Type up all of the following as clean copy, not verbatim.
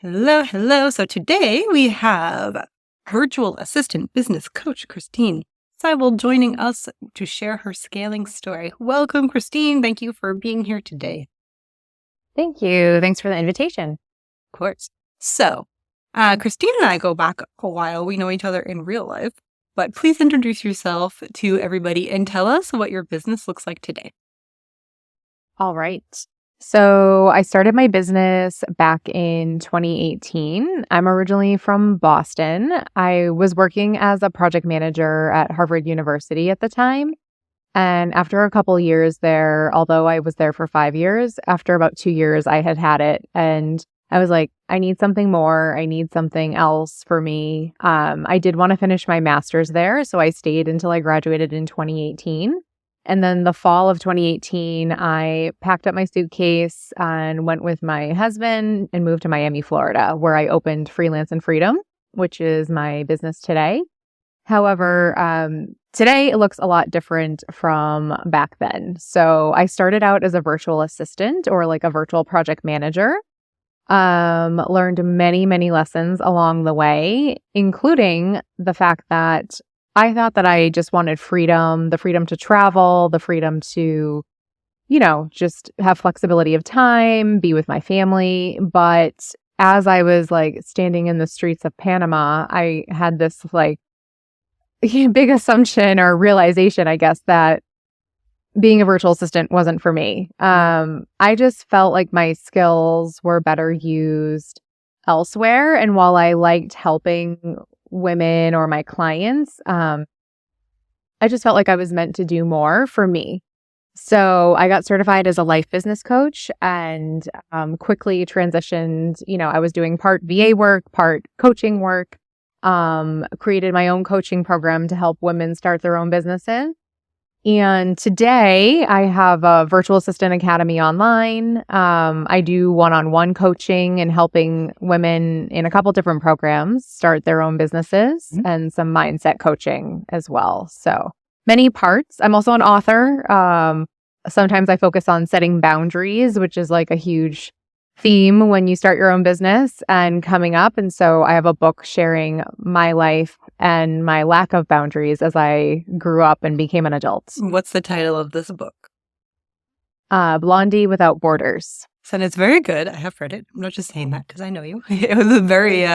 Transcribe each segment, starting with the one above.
Hello, hello. So today we have virtual assistant business coach Christine Seibold joining us to share her scaling story. Welcome, Christine. Thank you for being here today. Thank you. Thanks for the invitation. Of course. So, Christine and I go back a while. We know each other in real life, but please introduce yourself to everybody and tell us what your business looks like today. All right. So I started my business back in 2018. I'm originally from Boston. I was working as a project manager at Harvard University at the time. And after a couple years there, although I was there for 5 years, after about 2 years, I had it. And I was like, I need something more. I need something else for me. I did want to finish my master's there. So I stayed until I graduated in 2018. And then the fall of 2018, I packed up my suitcase and went with my husband and moved to Miami, Florida, where I opened Freelance N Freedom, which is my business today. However, today it looks a lot different from back then. So I started out as a virtual assistant or like a virtual project manager. Learned many, many lessons along the way, including the fact that I thought that I just wanted freedom, the freedom to travel, the freedom to, just have flexibility of time, be with my family. But as I was like standing in the streets of Panama, I had this like big assumption or realization, I guess, that being a virtual assistant wasn't for me. I just felt like my skills were better used elsewhere. And while I liked helping women or my clients, I just felt like I was meant to do more for me. So I got certified as a life business coach and quickly transitioned. I was doing part VA work, part coaching work, created my own coaching program to help women start their own businesses. And today I have a virtual assistant academy online. I do one-on-one coaching and helping women in a couple different programs start their own businesses and some mindset coaching as well. So many parts. I'm also an author. Sometimes I focus on setting boundaries, which is like a huge theme when you start your own business and coming up. And so I have a book sharing my life and my lack of boundaries as I grew up and became an adult. What's the title of this book? Blondie Without Borders. And it's very good. I have read it. I'm not just saying that because I know you. It was a very,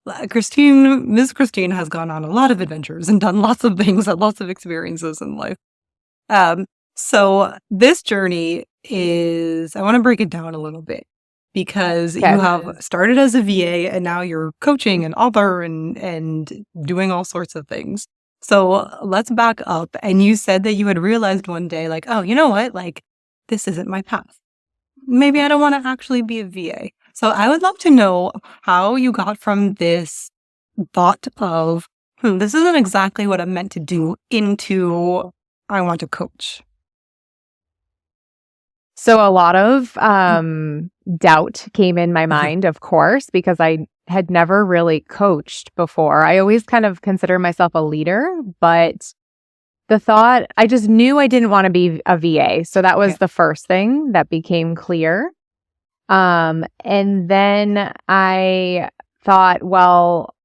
Miss Christine has gone on a lot of adventures and done lots of things, had lots of experiences in life. So this journey is, I want to break it down a little bit. Because you have started as a VA and now you're coaching and author and doing all sorts of things. So let's back up. And you said that you had realized one day, like, oh, you know what? Like, this isn't my path. Maybe I don't want to actually be a VA. So I would love to know how you got from this thought of, this isn't exactly what I'm meant to do into I want to coach. So a lot of doubt came in my mind, of course, because I had never really coached before. I always kind of consider myself a leader, but the thought, I just knew I didn't want to be a VA. So that was the first thing that became clear. And then I thought, well,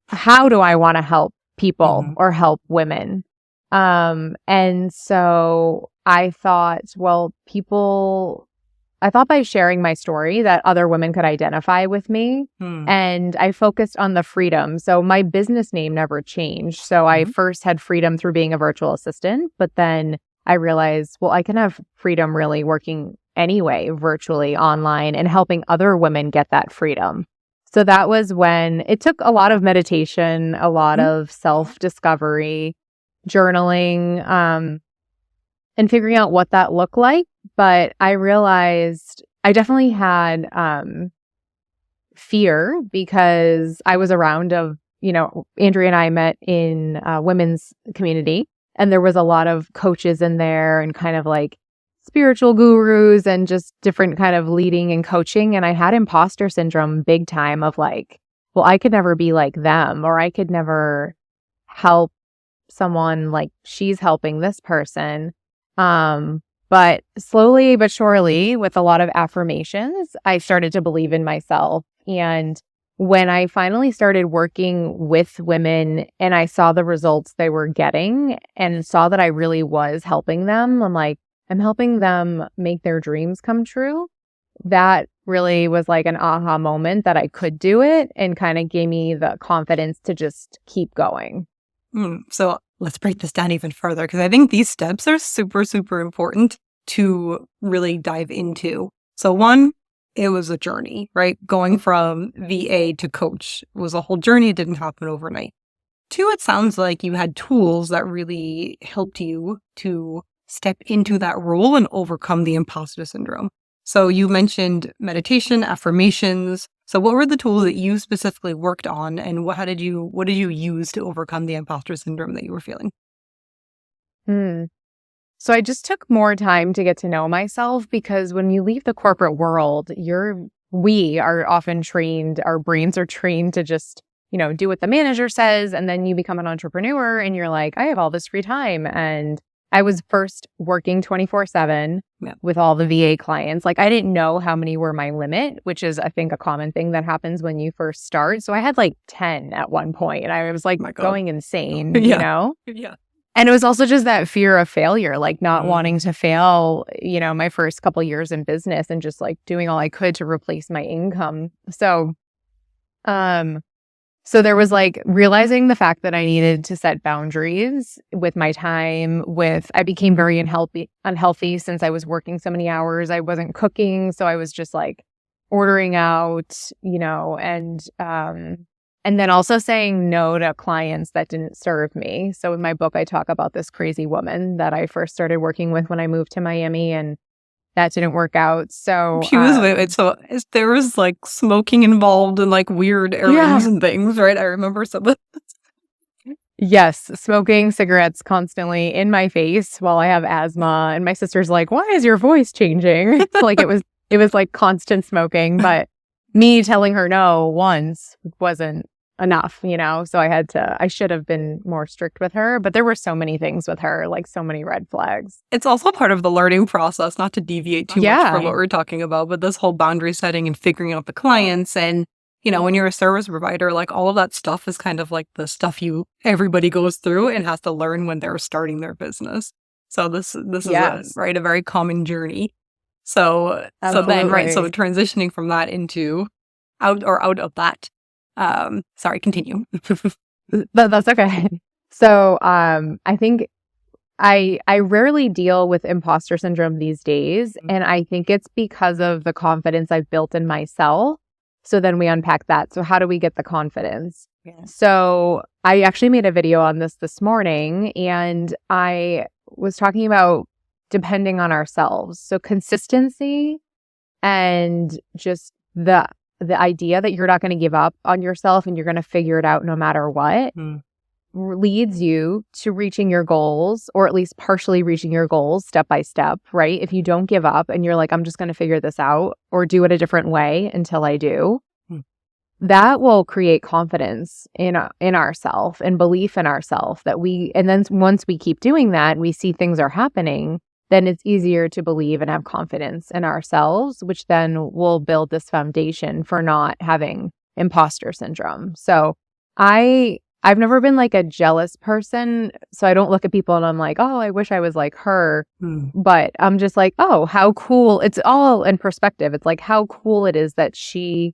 how do I want to help people or help women? And so I thought, well, I thought by sharing my story that other women could identify with me. And I focused on the freedom. So my business name never changed. So I first had freedom through being a virtual assistant, but then I realized, well, I can have freedom really working anyway, virtually online and helping other women get that freedom. So that was when it took a lot of meditation, a lot of self-discovery, journaling, and figuring out what that looked like. But I realized I definitely had fear because I was around Andrea and I met in a women's community, and there was a lot of coaches in there and kind of like spiritual gurus and just different kind of leading and coaching. And I had imposter syndrome big time of like, well, I could never be like them, or I could never help someone like she's helping this person. But slowly but surely, with a lot of affirmations, I started to believe in myself And when I finally started working with women and I saw the results they were getting and saw that I really was helping them, I'm like, I'm helping them make their dreams come true. That really was like an aha moment that I could do it and kind of gave me the confidence to just keep going. So let's break this down even further, because I think these steps are super, super important to really dive into. So one, it was a journey, right? Going from VA to coach was a whole journey. It didn't happen overnight. Two, it sounds like you had tools that really helped you to step into that role and overcome the imposter syndrome. So you mentioned meditation, affirmations. So what were the tools that you specifically worked on, and what did you use to overcome the imposter syndrome that you were feeling? So I just took more time to get to know myself, because when you leave the corporate world, we are often trained, our brains are trained to just, do what the manager says. And then you become an entrepreneur and you're like, I have all this free time. And I was first working 24/7 with all the VA clients. Like, I didn't know how many were my limit, which is, I think, a common thing that happens when you first start. So I had like 10 at one point, and I was like going insane, Yeah. And it was also just that fear of failure, like not wanting to fail, my first couple years in business, and just like doing all I could to replace my income. So there was like realizing the fact that I needed to set boundaries with my time. I became very unhealthy since I was working so many hours. I wasn't cooking, so I was just like ordering out, and then also saying no to clients that didn't serve me. So in my book, I talk about this crazy woman that I first started working with when I moved to Miami, and that didn't work out. So she was there was like smoking involved and like weird errands and things, right? I remember some of this. Yes, smoking cigarettes constantly in my face while I have asthma, and my sister's like, "Why is your voice changing?" Like it was like constant smoking, but me telling her no once wasn't enough, so I should have been more strict with her, but there were so many things with her, like so many red flags. It's also part of the learning process, not to deviate too much from what we're talking about, but this whole boundary setting and figuring out the clients. And, when you're a service provider, like all of that stuff is kind of like the stuff everybody goes through and has to learn when they're starting their business. So this is a very common journey. So transitioning from that into out of that. Sorry, continue. That's okay. So, I think I rarely deal with imposter syndrome these days, and I think it's because of the confidence I've built in myself. So then we unpack that. So how do we get the confidence? Yeah. So I actually made a video on this morning, and I was talking about depending on ourselves. So consistency and just the idea that you're not going to give up on yourself and you're going to figure it out no matter what leads you to reaching your goals, or at least partially reaching your goals step by step, right? If you don't give up and you're like, I'm just going to figure this out or do it a different way until I do, that will create confidence in ourselves and belief in ourselves and then once we keep doing that, we see things are happening, then it's easier to believe and have confidence in ourselves, which then will build this foundation for not having imposter syndrome. So I've never been like a jealous person, so I don't look at people and I'm like, oh, I wish I was like her. But I'm just like, oh, how cool. It's all in perspective. It's like how cool it is that she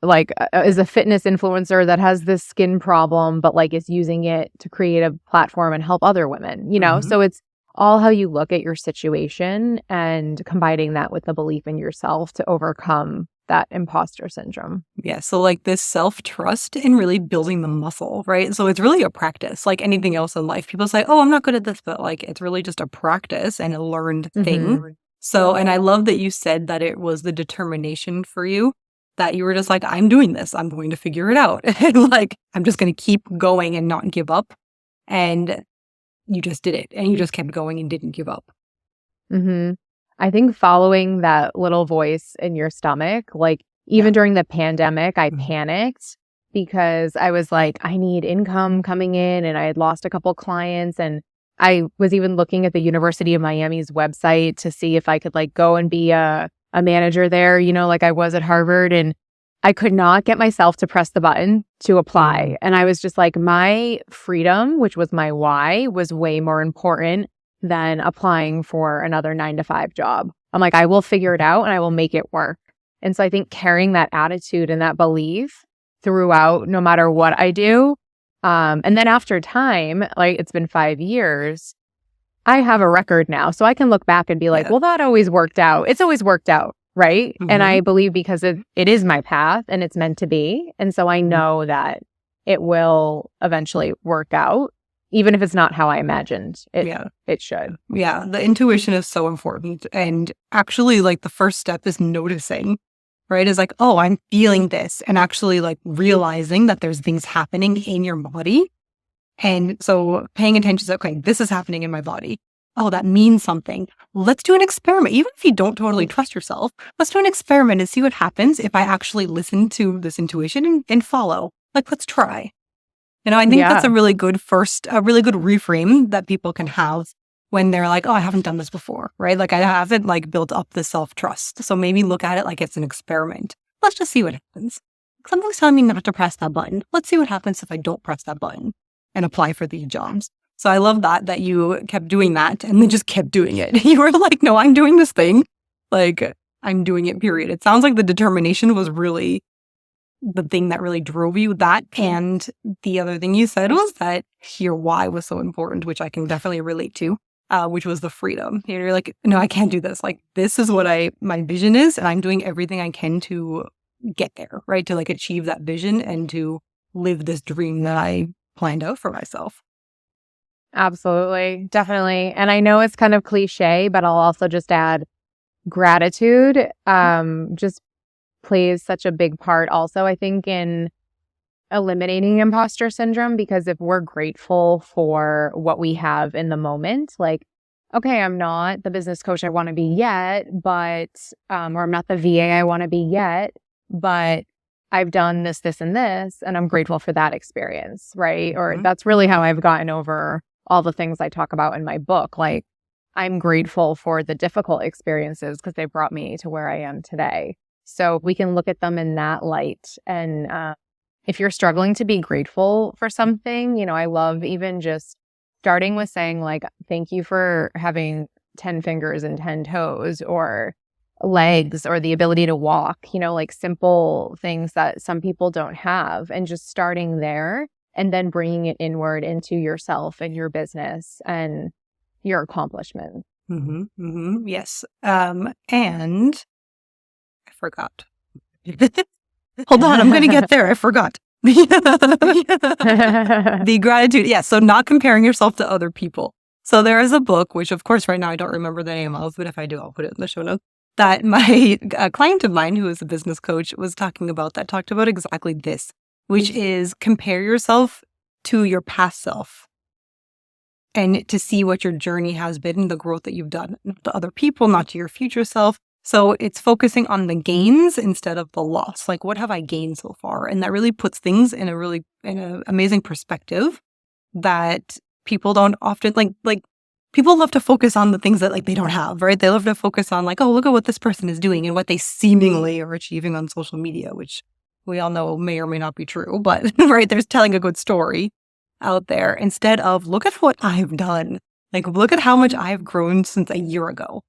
like is a fitness influencer that has this skin problem, but like is using it to create a platform and help other women, So it's all how you look at your situation and combining that with the belief in yourself to overcome that imposter syndrome. Yeah. So like this self-trust and really building the muscle, right? So it's really a practice, like anything else in life. People say, oh, I'm not good at this, but like it's really just a practice and a learned thing. So, and I love that you said that it was the determination for you, that you were just like, I'm doing this. I'm going to figure it out. And like, I'm just going to keep going and not give up. And you just did it. And you just kept going and didn't give up. I think following that little voice in your stomach, like even during the pandemic, I panicked because I was like, I need income coming in, and I had lost a couple clients, and I was even looking at the University of Miami's website to see if I could like go and be a manager there, like I was at Harvard. And I could not get myself to press the button to apply. And I was just like, my freedom, which was my why, was way more important than applying for another 9-to-5 job. I'm like, I will figure it out and I will make it work. And so I think carrying that attitude and that belief throughout, no matter what I do. And then after time, like it's been 5 years, I have a record now. So I can look back and be like, well, that always worked out. It's always worked out. Right. And I believe because it is my path and it's meant to be. And so I know that it will eventually work out, even if it's not how I imagined it should. Yeah. The intuition is so important. And actually, like the first step is noticing, right? Is like, oh, I'm feeling this, and actually like realizing that there's things happening in your body. And so paying attention to, okay, this is happening in my body. Oh, that means something. Let's do an experiment. Even if you don't totally trust yourself, let's do an experiment and see what happens if I actually listen to this intuition and follow. Like, let's try. I think that's a really good reframe that people can have when they're like, oh, I haven't done this before, right? Like I haven't like built up the self-trust. So maybe look at it like it's an experiment. Let's just see what happens. Something's telling me not to press that button. Let's see what happens if I don't press that button and apply for these jobs. So I love that you kept doing that and then just kept doing it. You were like, no, I'm doing this thing. Like, I'm doing it, period. It sounds like the determination was really the thing that really drove you. That, and the other thing you said was that your why was so important, which I can definitely relate to, which was the freedom. You're like, no, I can't do this. Like, this is what my vision is, and I'm doing everything I can to get there, right? To like achieve that vision and to live this dream that I planned out for myself. Absolutely. Definitely. And I know it's kind of cliche, but I'll also just add gratitude just plays such a big part also, I think, in eliminating imposter syndrome, because if we're grateful for what we have in the moment, like, okay, I'm not the business coach I want to be yet, but, or I'm not the VA I want to be yet, but I've done this, this, and this, and I'm grateful for that experience, right? Or that's really how I've gotten over all the things I talk about in my book. Like, I'm grateful for the difficult experiences because they brought me to where I am today. So we can look at them in that light. And if you're struggling to be grateful for something, I love even just starting with saying like, thank you for having 10 fingers and 10 toes or legs or the ability to walk, like simple things that some people don't have, and just starting there and then bringing it inward into yourself and your business and your accomplishments. Yes. And I forgot. Hold on, I'm going to get there. I forgot. The gratitude. Yeah. So not comparing yourself to other people. So there is a book, which of course right now I don't remember the name of, but if I do, I'll put it in the show notes, that my client of mine who is a business coach was talking about, that talked about exactly this, which is compare yourself to your past self and to see what your journey has been, the growth that you've done, not to other people, not to your future self. So it's focusing on the gains instead of the loss. Like, what have I gained so far? And that really puts things in an amazing perspective that people don't often like people love to focus on the things that like they don't have, right? They love to focus on like, oh, look at what this person is doing and what they seemingly are achieving on social media, which we all know may or may not be true, but right, there's telling a good story out there instead of look at what I've done. Like, look at how much I've grown since a year ago.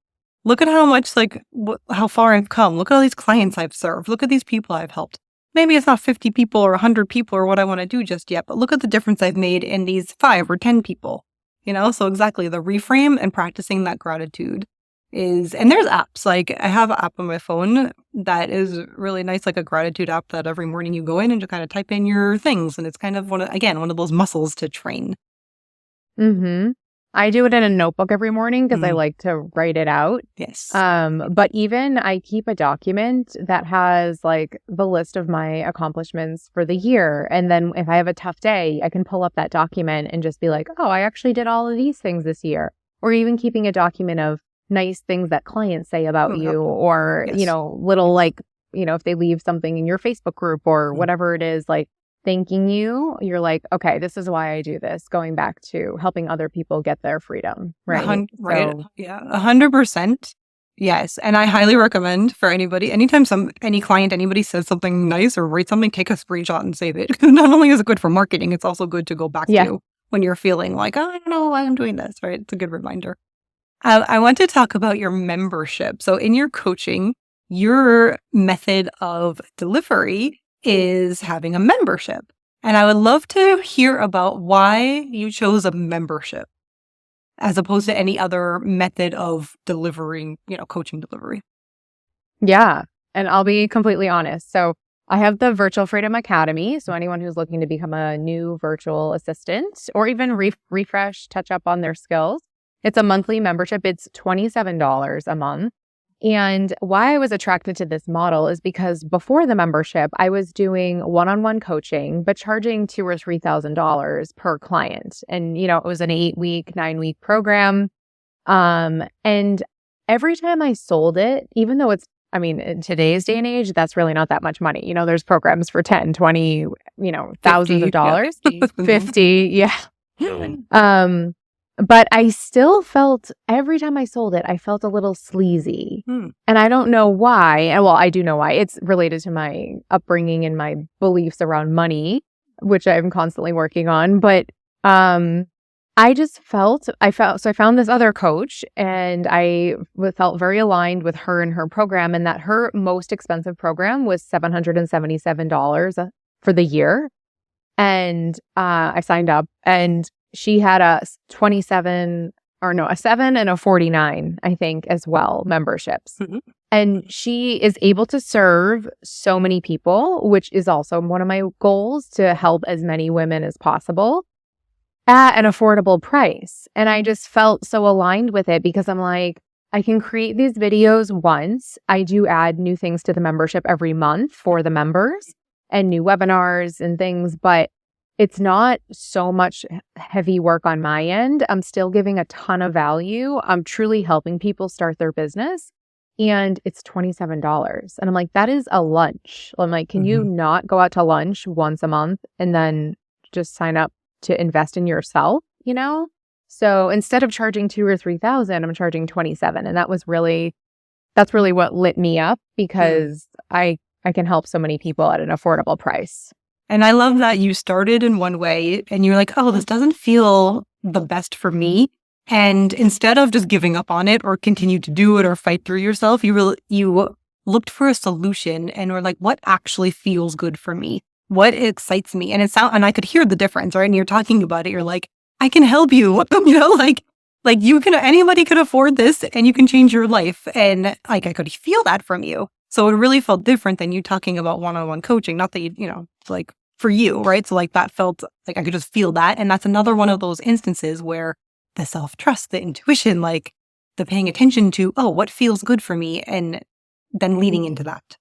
Look at how much, like, how far I've come. Look at all these clients I've served. Look at these people I've helped. Maybe it's not 50 people or 100 people or what I want to do just yet, but look at the difference I've made in these 5 or 10 people. So exactly the reframe and practicing that gratitude is, and there's apps. Like, I have an app on my phone that is really nice, like a gratitude app that every morning you go in and you kind of type in your things. And it's kind of one of those muscles to train. I do it in a notebook every morning because I like to write it out. Yes. But even I keep a document that has like the list of my accomplishments for the year. And then if I have a tough day, I can pull up that document and just be like, oh, I actually did all of these things this year. Or even keeping a document of nice things that clients say about you, or, little like, if they leave something in your Facebook group or whatever it is, like, thanking you, you're like, okay, this is why I do this, going back to helping other people get their freedom, right? Right. Yeah, 100%. Yes. And I highly recommend for anybody, anytime any client, anybody says something nice or write something, take a screenshot and save it. Because not only is it good for marketing, it's also good to go back Yeah. to when you're feeling like, oh, I don't know why I'm doing this, right? It's a good reminder. I want to talk about your membership. So in your coaching, your method of delivery is having a membership. And I would love to hear about why you chose a membership as opposed to any other method of delivering, coaching delivery. Yeah. And I'll be completely honest. So I have the Virtual Freedom Academy. So anyone who's looking to become a new virtual assistant or even refresh, touch up on their skills, it's a monthly membership. It's $27 a month. And why I was attracted to this model is because before the membership, I was doing one-on-one coaching, but charging $2,000 or $3,000 per client. And, it was an 8-week, 9-week program. And every time I sold it, even though in today's day and age, that's really not that much money. There's programs for 10, 20, thousands of dollars, yeah. 50. Yeah. But I still felt every time I sold it, I felt a little sleazy. And I don't know why. Well, I do know why. It's related to my upbringing and my beliefs around money, which I'm constantly working on. But I found this other coach and I felt very aligned with her and her program, and that her most expensive program was $777 for the year. And I signed up, and she had a 7 and a 49, I think, as well, memberships. Mm-hmm. And she is able to serve so many people, which is also one of my goals, to help as many women as possible at an affordable price. And I just felt so aligned with it because I'm like, I can create these videos once. I do add new things to the membership every month for the members and new webinars and things, but it's not so much heavy work on my end. I'm still giving a ton of value. I'm truly helping people start their business. And it's $27. And I'm like, that is a lunch. I'm like, can you not go out to lunch once a month and then just sign up to invest in yourself, So instead of charging $2,000 or $3,000, I'm charging $27. And that's really what lit me up, because I can help so many people at an affordable price. And I love that you started in one way and you're like, oh, this doesn't feel the best for me. And instead of just giving up on it or continue to do it or fight through yourself, you looked for a solution and were like, what actually feels good for me? What excites me? And and I could hear the difference, right? And you're talking about it. You're like, I can help you, anybody could afford this and you can change your life. And I could feel that from you. So it really felt different than you talking about one-on-one coaching. Not that for you, right? So that felt like I could just feel that. And that's another one of those instances where the self-trust, the intuition, the paying attention to, oh, what feels good for me, and then leading into that.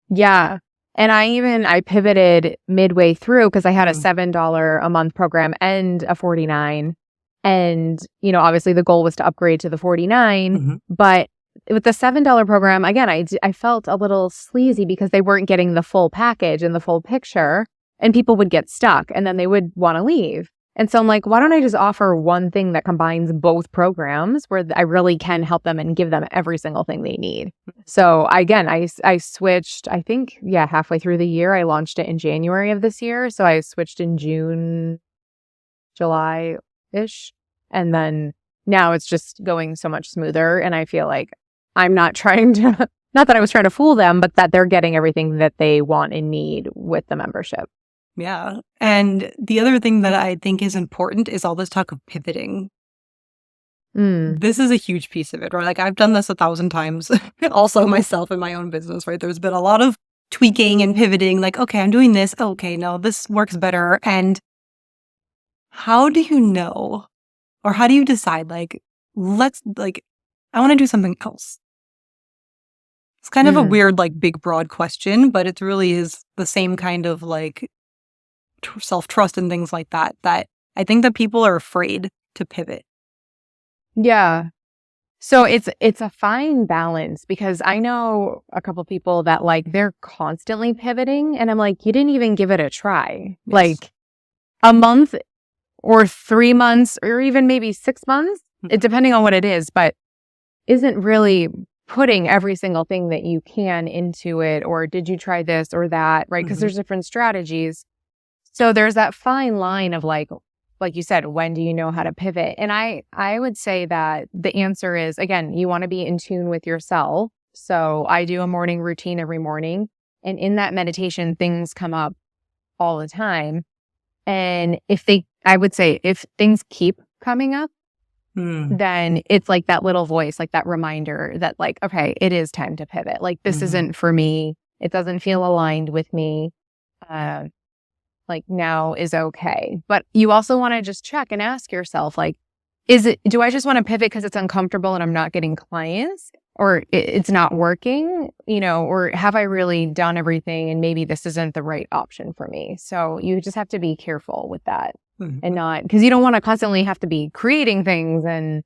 Yeah. And I pivoted midway through because I had a $7 a month program and a 49. And, obviously the goal was to upgrade to the 49. But with the $7 program, again, I felt a little sleazy because they weren't getting the full package and the full picture, and people would get stuck and then they would want to leave. And so I'm like, why don't I just offer one thing that combines both programs where I really can help them and give them every single thing they need? So again, I switched, I think, halfway through the year. I launched it in January of this year. So I switched in June, July-ish. And then now it's just going so much smoother. And I feel like I'm not trying to, not that I was trying to fool them, but that they're getting everything that they want and need with the membership. Yeah. And the other thing that I think is important is all this talk of pivoting. This is a huge piece of it, right? I've done this 1,000 times also myself in my own business, right? There's been a lot of tweaking and pivoting, okay, I'm doing this. Okay, no, this works better. And how do you know, or how do you decide, I want to do something else? It's kind of a weird, big, broad question, but it really is the same kind of self-trust and things like that I think that people are afraid to pivot. Yeah. So it's a fine balance, because I know a couple people that they're constantly pivoting, and I'm like, you didn't even give it a try. Yes. A month or 3 months or even maybe 6 months, depending on what it is. But isn't really putting every single thing that you can into it, or did you try this or that, right? Because there's different strategies. So there's that fine line of like you said, when do you know how to pivot? And I would say that the answer is, again, you want to be in tune with yourself. So I do a morning routine every morning. And in that meditation, things come up all the time. And I would say if things keep coming up, then it's like that little voice, like that reminder that like, okay, it is time to pivot. Like this isn't for me. It doesn't feel aligned with me. Like now is okay. But you also want to just check and ask yourself, like, do I just want to pivot because it's uncomfortable and I'm not getting clients, or it's not working, or have I really done everything and maybe this isn't the right option for me? So you just have to be careful with that and not, because you don't want to constantly have to be creating things and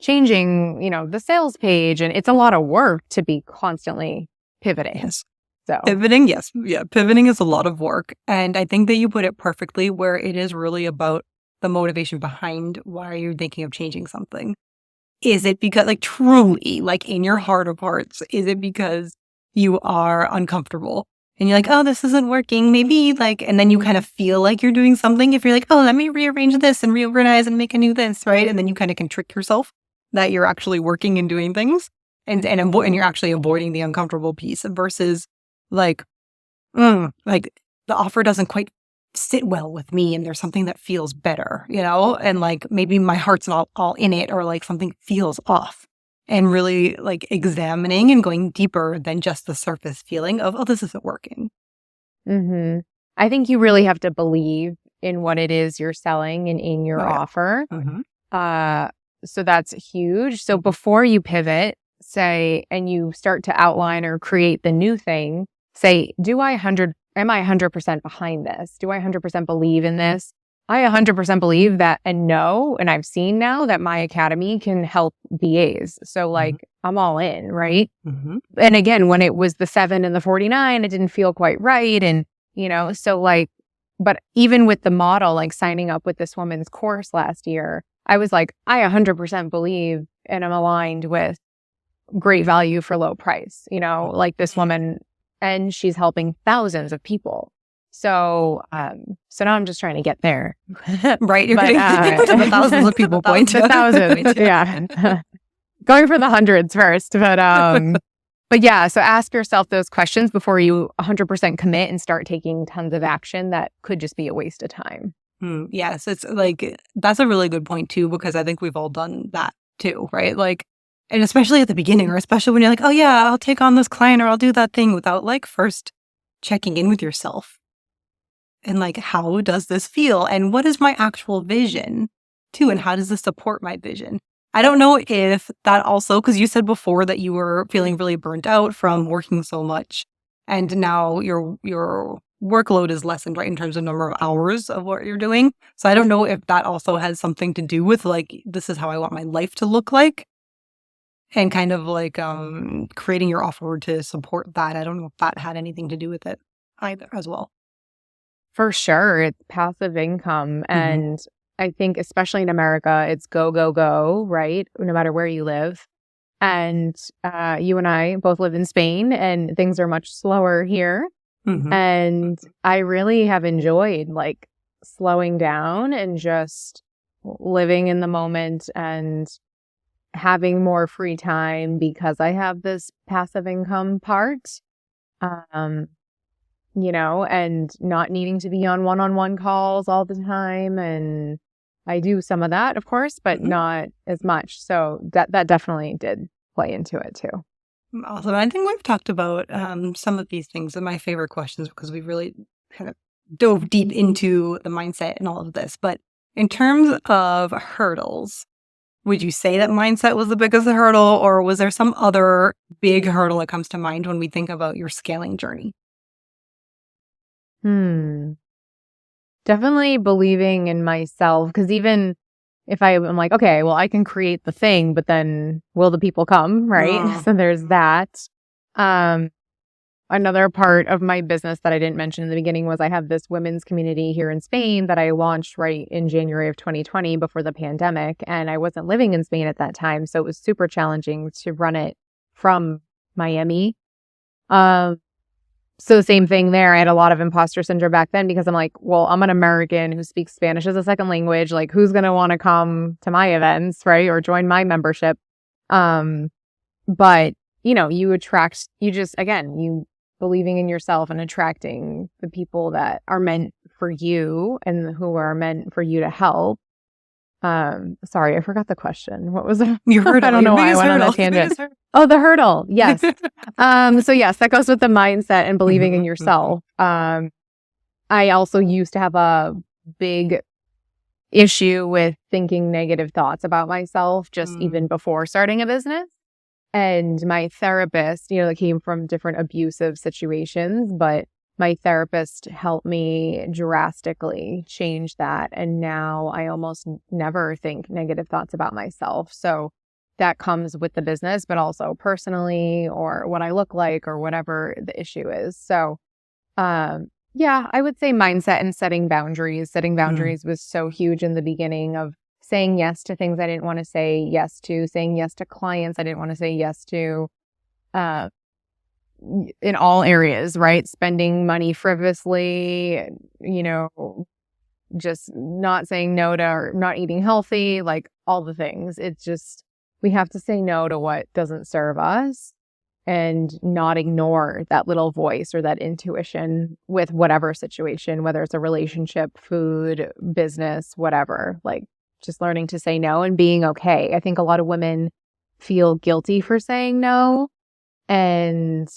changing, the sales page. And it's a lot of work to be constantly pivoting. Yes. So pivoting, yes. Yeah, pivoting is a lot of work. And I think that you put it perfectly, where it is really about the motivation behind why you're thinking of changing something. Is it because, like, truly, like in your heart of hearts, is it because you are uncomfortable and you're like, oh, this isn't working, maybe, like, and then you kind of feel like you're doing something if you're like, oh, let me rearrange this and reorganize and make a new this, right? And then you kind of can trick yourself that you're actually working and doing things and you're actually avoiding the uncomfortable piece versus like the offer doesn't quite sit well with me and there's something that feels better, and like maybe my heart's not all in it, or like something feels off, and really like examining and going deeper than just the surface feeling of, oh, this isn't working. I think you really have to believe in what it is you're selling and in your offer. So that's huge. So before you pivot, say, and you start to outline or create the new thing, say, am I 100% behind this? Do I 100% believe in this? I 100% believe that and know, and I've seen now that my academy can help VAs. So like I'm all in, right? And again, when it was the 7 and the 49, it didn't feel quite right. And, so like, but even with the model, like signing up with this woman's course last year, I was like, I 100% believe and I'm aligned with great value for low price, like this woman, and she's helping thousands of people. So, now I'm just trying to get there. Right. You're getting to the thousands of people point. The thousands. Yeah. Going for the hundreds first. But yeah, so ask yourself those questions before you 100% commit and start taking tons of action that could just be a waste of time. Yes. It's like, that's a really good point too, because I think we've all done that too, right? Like, and especially at the beginning, or especially when you're like, oh yeah, I'll take on this client or I'll do that thing, without like first checking in with yourself. And like, how does this feel? And what is my actual vision too? And how does this support my vision? I don't know if that also, because you said before that you were feeling really burnt out from working so much. And now your workload is lessened, right, in terms of number of hours of what you're doing. So I don't know if that also has something to do with like, this is how I want my life to look like. And kind of like creating your offer to support that. I don't know if that had anything to do with it either as well. For sure. It's passive income. And I think especially in America, it's go, go, go, right? No matter where you live. And you and I both live in Spain and things are much slower here. And I really have enjoyed like slowing down and just living in the moment and having more free time because I have this passive income part, and not needing to be on one-on-one calls all the time. And I do some of that, of course, but not as much. So that definitely did play into it too. Awesome. I think we've talked about some of these things in my favorite questions, because we really kind of dove deep into the mindset and all of this. But in terms of hurdles, would you say that mindset was the biggest hurdle, or was there some other big hurdle that comes to mind when we think about your scaling journey? Definitely believing in myself, because even if I'm like, okay, well, I can create the thing, but then will the people come, right? So there's that. another part of my business that I didn't mention in the beginning was I have this women's community here in Spain that I launched right in January of 2020 before the pandemic. And I wasn't living in Spain at that time. So it was super challenging to run it from Miami. So same thing there. I had a lot of imposter syndrome back then because I'm like, well, I'm an American who speaks Spanish as a second language. Like, who's going to want to come to my events, right? Or join my membership. But, you attract, you believing in yourself and attracting the people that are meant for you and who are meant for you to help. Sorry, I forgot the question. What was it? Your hurdle. I don't know why I went on that tangent. Oh, the hurdle. Yes. So yes, that goes with the mindset and believing in yourself. I also used to have a big issue with thinking negative thoughts about myself just even before starting a business. And my therapist, that came from different abusive situations, but my therapist helped me drastically change that. And now I almost never think negative thoughts about myself. So that comes with the business, but also personally or what I look like or whatever the issue is. So, yeah, I would say mindset and setting boundaries. Setting boundaries was so huge in the beginning of saying yes to things I didn't want to say yes to, saying yes to clients I didn't want to say yes to, in all areas, right? Spending money frivolously, just not saying no to or not eating healthy, like all the things. It's just, we have to say no to what doesn't serve us and not ignore that little voice or that intuition with whatever situation, whether it's a relationship, food, business, whatever, like just learning to say no and being okay. I think a lot of women feel guilty for saying no. And,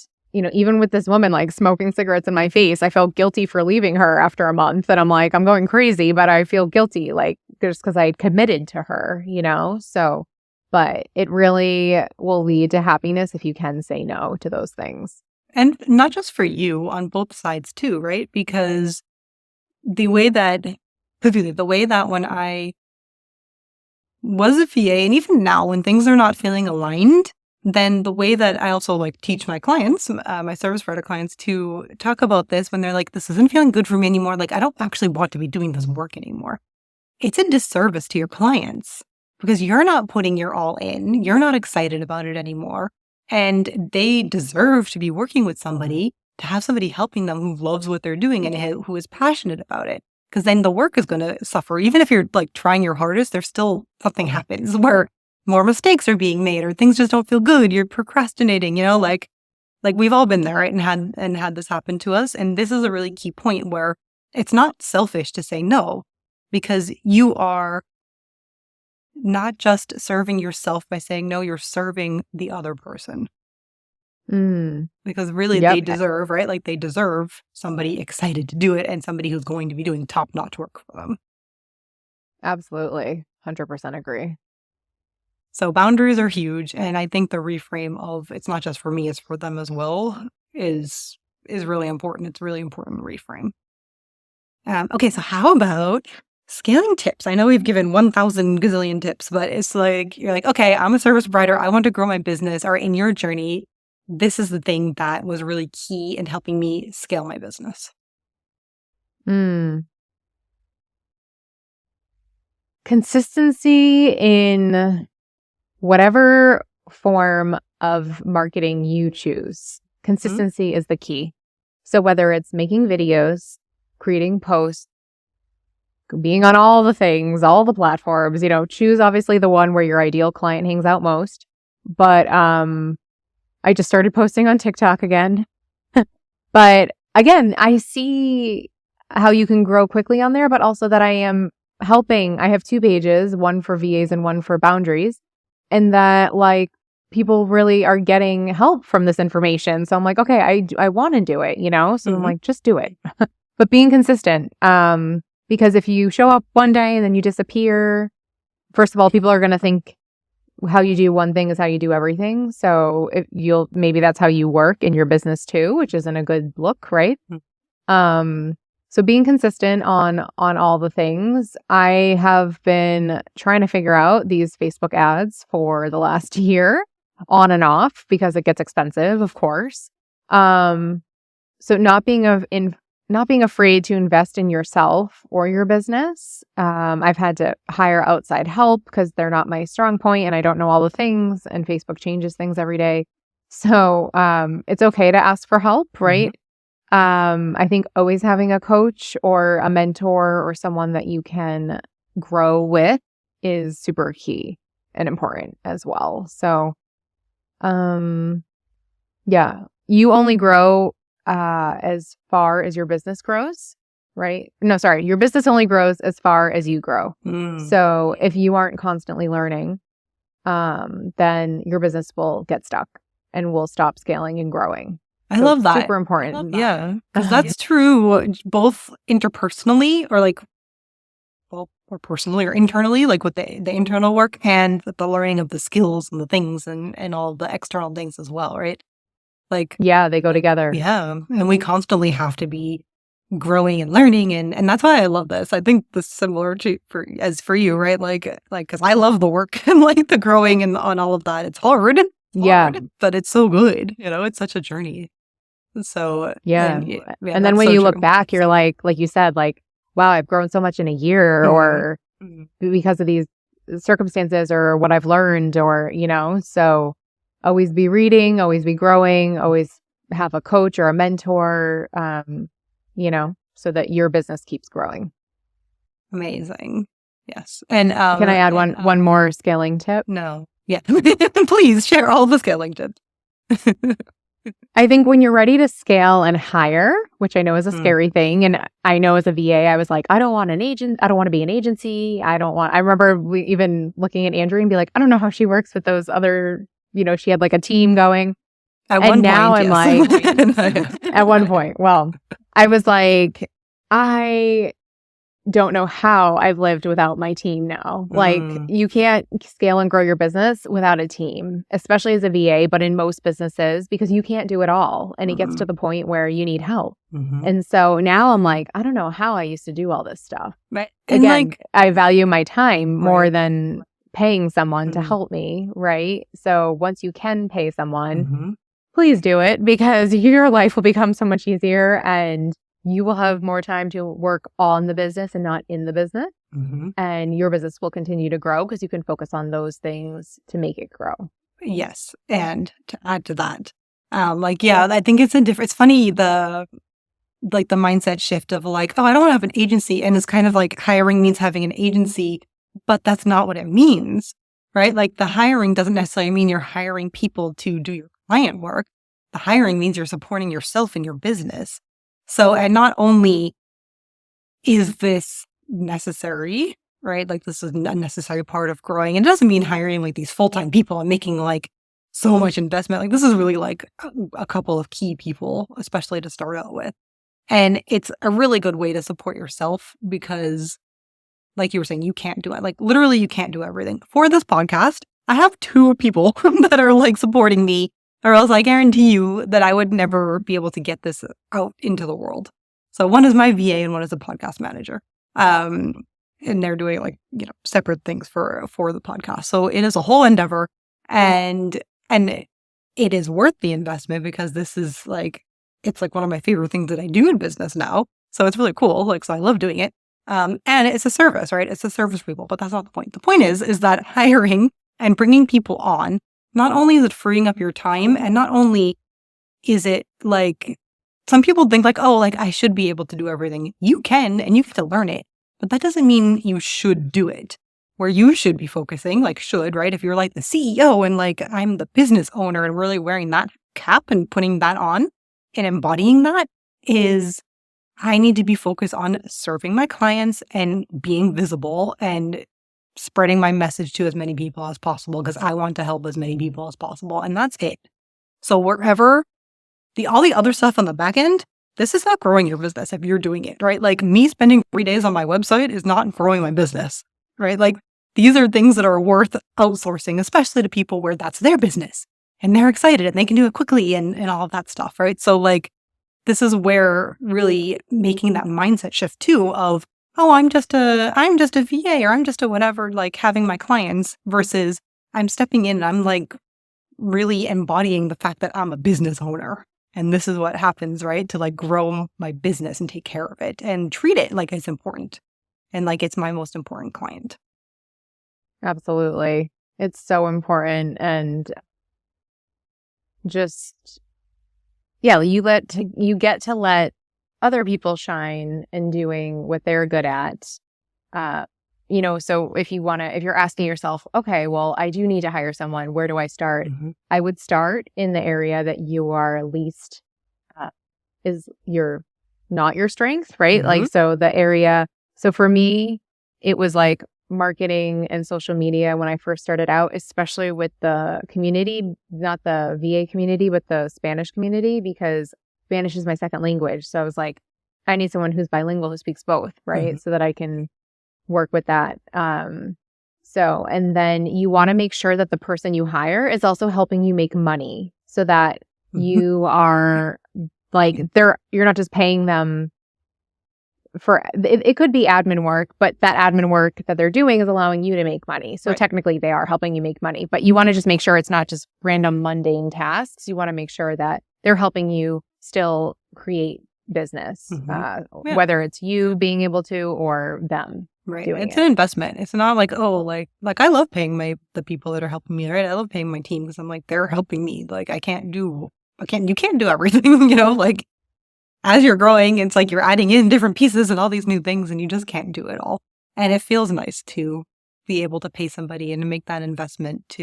even with this woman like smoking cigarettes in my face, I felt guilty for leaving her after a month. And I'm like, I'm going crazy, but I feel guilty, like just because I committed to her, So, but it really will lead to happiness if you can say no to those things. And not just for you, on both sides too, right? Because the way that when I was a VA, and even now when things are not feeling aligned, then the way that I also teach my clients, my service provider clients, to talk about this when they're like, this isn't feeling good for me anymore. Like, I don't actually want to be doing this work anymore. It's a disservice to your clients because you're not putting your all in. You're not excited about it anymore. And they deserve to be working with somebody, to have somebody helping them who loves what they're doing and who is passionate about it. Because then the work is going to suffer. Even if you're trying your hardest, there's still something happens where more mistakes are being made or things just don't feel good. You're procrastinating, like we've all been there, right? And had this happen to us. And this is a really key point where it's not selfish to say no, because you are not just serving yourself by saying no, you're serving the other person. Because really they deserve, right? Like they deserve somebody excited to do it and somebody who's going to be doing top-notch work for them. Absolutely. 100% agree. So boundaries are huge. And I think the reframe of it's not just for me, it's for them as well is really important. It's really important to reframe. Okay, so how about scaling tips? I know we've given 1,000 gazillion tips, but it's like, you're like, okay, I'm a service provider. I want to grow my business. Or in your journey, this is the thing that was really key in helping me scale my business. Consistency in whatever form of marketing you choose. Consistency is the key. So whether it's making videos, creating posts, being on all the things, all the platforms, choose obviously the one where your ideal client hangs out most. But I just started posting on TikTok again. But again, I see how you can grow quickly on there, but also that I am helping. I have 2 pages, one for VAs and one for boundaries. And that people really are getting help from this information. So I'm like, okay, I want to do it, So I'm like, just do it. But being consistent. Because if you show up one day and then you disappear, first of all, people are going to think how you do one thing is how you do everything. So maybe that's how you work in your business too, which isn't a good look, right? So being consistent on all the things. I have been trying to figure out these Facebook ads for the last year, on and off, because it gets expensive, of course. So not being afraid to invest in yourself or your business. I've had to hire outside help because they're not my strong point and I don't know all the things, and Facebook changes things every day. So it's okay to ask for help, right? I think always having a coach or a mentor or someone that you can grow with is super key and important as well. So yeah, you only grow as far as your business grows, right? No, sorry, your business only grows as far as you grow. So if you aren't constantly learning, then your business will get stuck and will stop scaling and growing. I love that. Super important. Yeah, because that's true both interpersonally or like, well, or personally or internally, like with the internal work and with the learning of the skills and the things and all the external things as well, right? Like, yeah, they go together. Yeah, and we constantly have to be growing and learning, and that's why I love this. I think this is similar to for you, right? Like because I love the work and like the growing and on all of that. It's hard, but it's so good. It's such a journey. So and then when you look back, you're like you said, like, wow, I've grown so much in a year, or because of these circumstances, or what I've learned, or so. Always be reading, always be growing, always have a coach or a mentor, so that your business keeps growing. Amazing. Yes. And can I add one more scaling tip? No. Yeah. Please share all the scaling tips. I think when you're ready to scale and hire, which I know is a scary thing, and I know as a VA, I was like, I don't want an agent. I don't want to be an agency. I remember even looking at Andrea and be like, I don't know how she works with those other. She had like a team going. At one point, well, I was like, I don't know how I've lived without my team now. Like, you can't scale and grow your business without a team, especially as a VA, but in most businesses, because you can't do it all. And it gets to the point where you need help. And so now I'm like, I don't know how I used to do all this stuff. Right. Again, I value my time more than paying someone to help me, right? So once you can pay someone, please do it, because your life will become so much easier and you will have more time to work on the business and not in the business. And your business will continue to grow because you can focus on those things to make it grow. Yes. And to add to that, I think it's funny, the mindset shift of like, oh, I don't want to have an agency. And it's kind of like hiring means having an agency. But that's not what it means, right? Like the hiring doesn't necessarily mean you're hiring people to do your client work. The hiring means you're supporting yourself and your business. So, and not only is this necessary, right? Like this is a necessary part of growing. And it doesn't mean hiring like these full-time people and making like so much investment. Like this is really like a couple of key people, especially to start out with. And it's a really good way to support yourself because like you were saying, you can't do it. Like literally you can't do everything. For this podcast, I have 2 people that are like supporting me, or else I guarantee you that I would never be able to get this out into the world. So one is my VA and one is a podcast manager. And they're doing like, separate things for the podcast. So it is a whole endeavor, and it is worth the investment because this is like, it's like one of my favorite things that I do in business now. So it's really cool. Like, so I love doing it. And it's a service, right? It's a service for people, but that's not the point. The point is that hiring and bringing people on, not only is it freeing up your time, and not only is it like, some people think like, oh, like I should be able to do everything. You can, and you get to learn it, but that doesn't mean you should do it. Where you should be focusing, like should, right? If you're like the CEO and like I'm the business owner and really wearing that cap and putting that on and embodying that is, I need to be focused on serving my clients and being visible and spreading my message to as many people as possible because I want to help as many people as possible. And that's it. So wherever all the other stuff on the back end, this is not growing your business if you're doing it, right? Like me spending 3 days on my website is not growing my business, right? Like these are things that are worth outsourcing, especially to people where that's their business and they're excited and they can do it quickly and all of that stuff, right? So like, this is where really making that mindset shift too of, oh, I'm just a VA or I'm just a whatever, like having my clients versus I'm stepping in and I'm like really embodying the fact that I'm a business owner And this is what happens, right? To like grow my business and take care of it and treat it like it's important and like it's my most important client. Absolutely. It's so important. And just, yeah, you get to let other people shine in doing what they're good at. So if you're asking yourself, okay, well, I do need to hire someone, where do I start? Mm-hmm. I would start in the area that you are least, is not your strength, right? Mm-hmm. Like, so for me, it was like marketing and social media when I first started out, especially with the community, not the VA community, but the Spanish community, because Spanish is my second language. So I was like, I need someone who's bilingual who speaks both, right? Mm-hmm. So that I can work with that. And then you want to make sure that the person you hire is also helping you make money so that you are like, you're not just paying them for it could be admin work, but that admin work that they're doing is allowing you to make money. So technically they are helping you make money, but you want to just make sure it's not just random mundane tasks. You want to make sure that they're helping you still create business, whether it's you being able to or them. Right. It's an investment. It's not like, oh, like I love paying the people that are helping me, right? I love paying my team because I'm like, they're helping me. Like you can't do everything, like as you're growing, it's like you're adding in different pieces and all these new things and you just can't do it all. And it feels nice to be able to pay somebody and to make that investment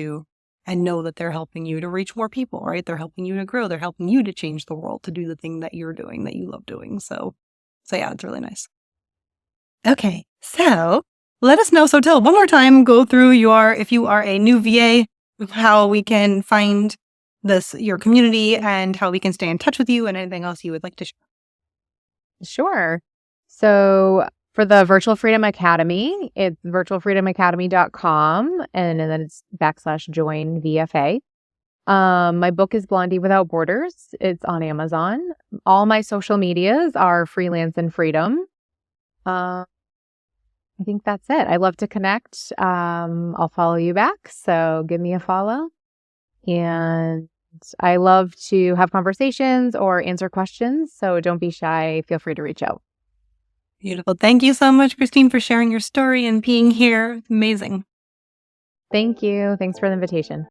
and know that they're helping you to reach more people, right? They're helping you to grow. They're helping you to change the world, to do the thing that you're doing, that you love doing. So yeah, it's really nice. Okay, so let us know. So tell one more time, go through if you are a new VA, how we can find your community and how we can stay in touch with you and anything else you would like to share. Sure. So for the Virtual Freedom Academy, it's virtualfreedomacademy.com and then it's /join VFA. My book is Blondie Without Borders. It's on Amazon. All my social medias are Freelance N Freedom. I think that's it. I love to connect. I'll follow you back. So give me a follow. And I love to have conversations or answer questions. So don't be shy. Feel free to reach out. Beautiful. Thank you so much, Christine, for sharing your story and being here. Amazing. Thank you. Thanks for the invitation.